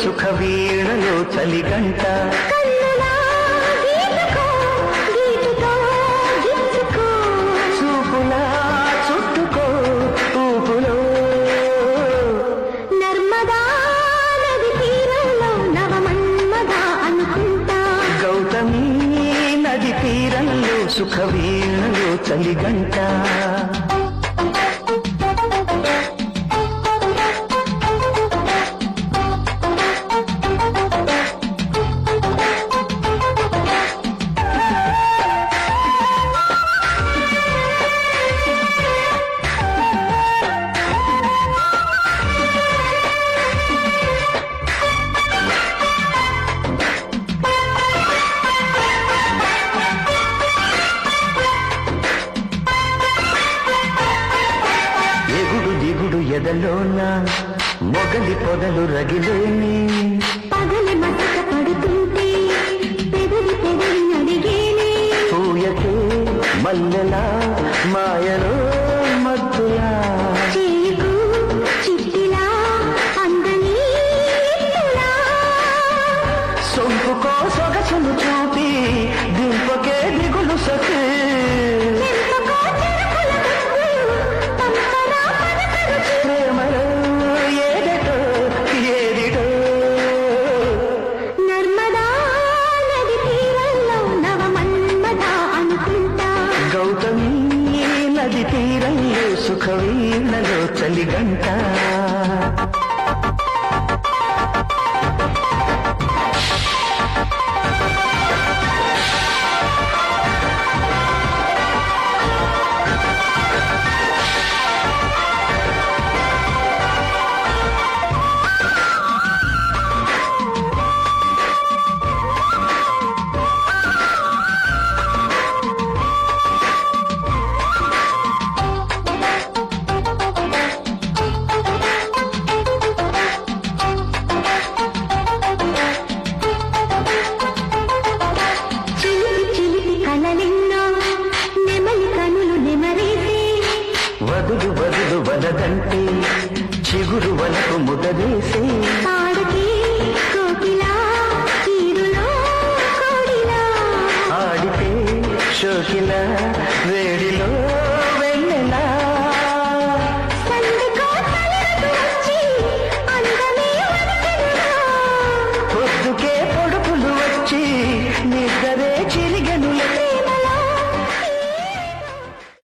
సుఖ వీణలో చలిగంట చూపులా చుట్టుకో ఊపులో నర్మదా నది తీరంలో నవమన్మదా అనుకుంటా గౌతమి నది తీరంలో సుఖ వీణలో చలిగంట ఎదలోన మొగలి పొదలు రగిలేని పగలి మసక పడుతుంటే పెదవి పెదవి అడిగేనే పూయకే మల్లెలా మాయలో మత్తులా చేకు చిట్టిలా అందని సొంపుకో సొగసును చూపి దింపకే దిగులు సతే గౌతమి నది తీరంలో సుఖ వీణలో చలిగంట వదులు వదులు వలదంటే చిగురు వలకు ముదవేసే ఆడితే షోకిలా